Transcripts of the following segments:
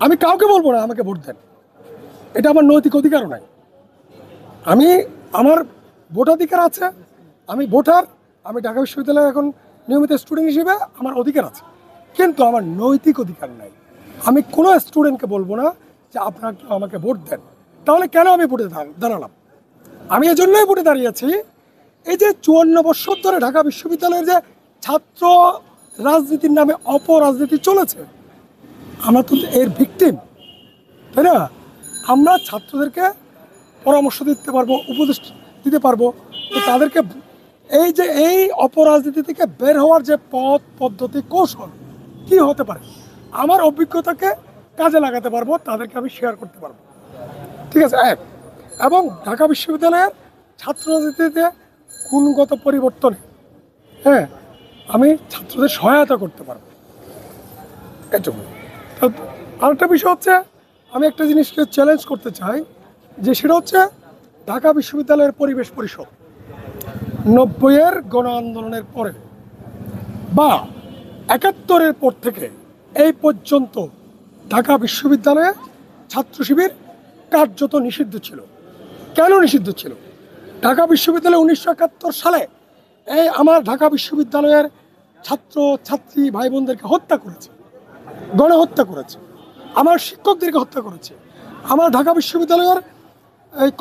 আমি কাউকে বলবো না আমাকে ভোট দেন, এটা আমার নৈতিক অধিকারও নাই। আমার ভোটাধিকার আছে, আমি ভোটার, আমি ঢাকা বিশ্ববিদ্যালয়ে এখন নিয়মিত স্টুডেন্ট হিসেবে আমার অধিকার আছে, কিন্তু আমার নৈতিক অধিকার নাই। আমি কোনো স্টুডেন্টকে বলবো না যে আপনারা কেউ আমাকে ভোট দেন। তাহলে কেন আমি ভোটে দাঁড়ালাম? আমি এজন্যই ভোটে দাঁড়িয়েছি, এই যে 54 বছর ধরে ঢাকা বিশ্ববিদ্যালয়ের যে ছাত্র রাজনীতির নামে অপরাজনীতি চলেছে, আমরা তো এর ভিকটিম, তাই না? আমরা ছাত্রদেরকে পরামর্শ দিতে পারবো, উপদেশ দিতে পারবো, তো তাদেরকে এই অপরাজনীতি থেকে বের হওয়ার যে পথ পদ্ধতি কৌশল কি হতে পারে, আমার অভিজ্ঞতাকে কাজে লাগাতে পারবো, তাদেরকে আমি শেয়ার করতে পারবো। ঠিক আছে, এবং ঢাকা বিশ্ববিদ্যালয়ের ছাত্র রাজনীতিতে গুণগত পরিবর্তনে আমি ছাত্রদের সহায়তা করতে পারবো, এটুকু। আরেকটা বিষয় হচ্ছে, আমি একটা জিনিসকে চ্যালেঞ্জ করতে চাই, যে সেটা হচ্ছে ঢাকা বিশ্ববিদ্যালয়ের পরিবেশ পরিষদ 90-এর গণ আন্দোলনের পরে বা 71-এর পর থেকে এই পর্যন্ত ঢাকা বিশ্ববিদ্যালয়ে ছাত্র শিবির কার্যত নিষিদ্ধ ছিল। কেন নিষিদ্ধ ছিল? ঢাকা বিশ্ববিদ্যালয়ে 1971 সালে আমার ঢাকা বিশ্ববিদ্যালয়ের ছাত্র ছাত্রী ভাই বোনদেরকে হত্যা করেছে, গণহত্যা করেছে, আমার শিক্ষকদেরকে হত্যা করেছে, আমার ঢাকা বিশ্ববিদ্যালয়ের এই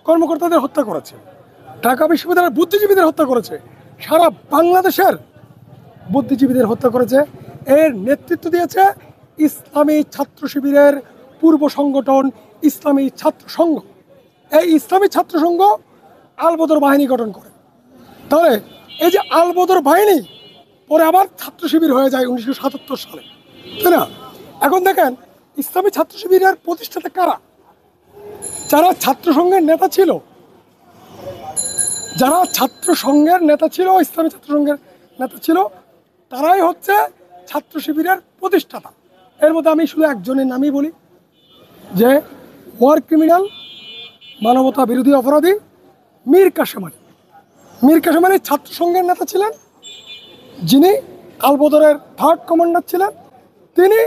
কর্মকর্তাদের হত্যা করেছে, ঢাকা বিশ্ববিদ্যালয়ের বুদ্ধিজীবীদের হত্যা করেছে, সারা বাংলাদেশের বুদ্ধিজীবীদের হত্যা করেছে। এর নেতৃত্ব দিয়েছে ইসলামী ছাত্র শিবিরের পূর্ব সংগঠন ইসলামী ছাত্র সংঘ। এই ইসলামী ছাত্র সংঘ আলবদর বাহিনী গঠন করে। তাহলে এই যে আলবদর বাহিনী পরে আবার ছাত্র শিবির হয়ে যায় 1977 সালে, তাই না? এখন দেখেন ইসলামী ছাত্র শিবিরের প্রতিষ্ঠাতা কারা? যারা ছাত্র সংঘের নেতা ছিল, যারা ছাত্র সংঘের নেতা ছিল, ইসলামী ছাত্র সংঘের নেতা ছিল, তারাই হচ্ছে ছাত্র শিবিরের প্রতিষ্ঠাতা। এর মধ্যে আমি শুধু একজনের নামই বলি, যে ওয়ার ক্রিমিনাল, মানবতা বিরোধী অপরাধী মীর কাসেম আলী। মীর কাসেম আলী ছাত্র সংঘের নেতা ছিলেন, যিনি আলবদরের 3rd কমান্ডার ছিলেন, তিনি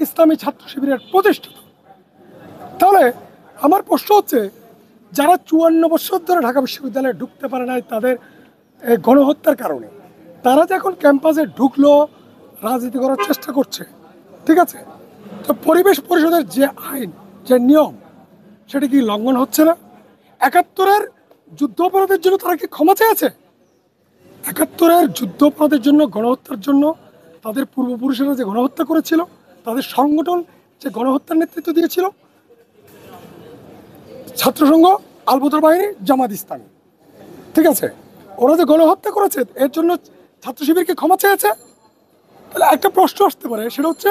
ইসলামী ছাত্র শিবিরের প্রতিষ্ঠাতা। তাহলে আমার প্রশ্ন হচ্ছে, যারা 54 বছর ধরে ঢাকা বিশ্ববিদ্যালয়ে ঢুকতে পারে নাই তাদের গণহত্যার কারণে, তারা যে এখন ক্যাম্পাসে ঢুকলো, রাজনীতি করার চেষ্টা করছে, ঠিক আছে, তো পরিবেশ পরিষদের যে আইন, যে নিয়ম, সেটা কি লঙ্ঘন হচ্ছে না? 71-এর যুদ্ধ অপরাধের জন্য তারা কি ক্ষমা চেয়েছে? 71-এর যুদ্ধ অপরাধের জন্য, গণহত্যার জন্য, তাদের পূর্বপুরুষেরা যে গণহত্যা করেছিল, তাদের সংগঠন যে গণহত্যার নেতৃত্ব দিয়েছিল, ছাত্রসংঘ, আলবদর বাহিনী, জামাত ইসলামী, ঠিক আছে, ওরা যে গণহত্যা করেছে এর জন্য ছাত্র শিবিরকে ক্ষমা চেয়েছে। তাহলে একটা প্রশ্ন আসতে পারে, সেটা হচ্ছে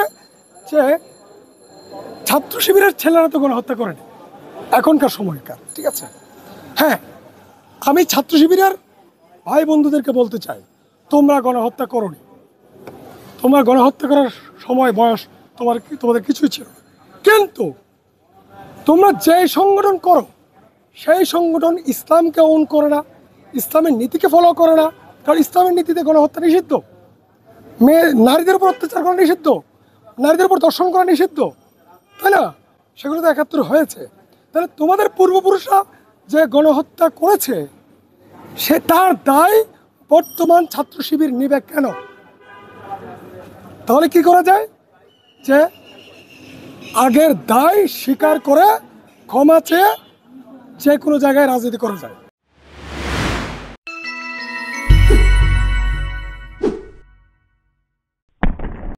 যে ছাত্র শিবিরের ছেলেরা তো গণহত্যা করেনি এখনকার সময়কার, ঠিক আছে। হ্যাঁ, আমি ছাত্র শিবিরের ভাই বন্ধুদেরকে বলতে চাই, তোমরা গণহত্যা করোনি, তোমরা গণহত্যা করার সময় বয়স তোমাদের কিছুই ছিল না, কিন্তু তোমরা যে সংগঠন করো সেই সংগঠন ইসলামকে ওন করে না, ইসলামের নীতিকে ফলো করে না। কারণ ইসলামের নীতিতে গণহত্যা নিষিদ্ধ, নারীদের উপর অত্যাচার করা নিষিদ্ধ, নারীদের উপর ধর্ষণ করা নিষিদ্ধ, তাই না? সেগুলো তো 71 হয়েছে। তাহলে তোমাদের পূর্বপুরুষরা যে গণহত্যা করেছে, সে তার দায় বর্তমান ছাত্র শিবির নিবে কেন? তাহলে কি করা যায়, যে আগের দায় স্বীকার করে ক্ষমা চেয়ে যে কোনো জায়গায় রাজনীতি করা যায়।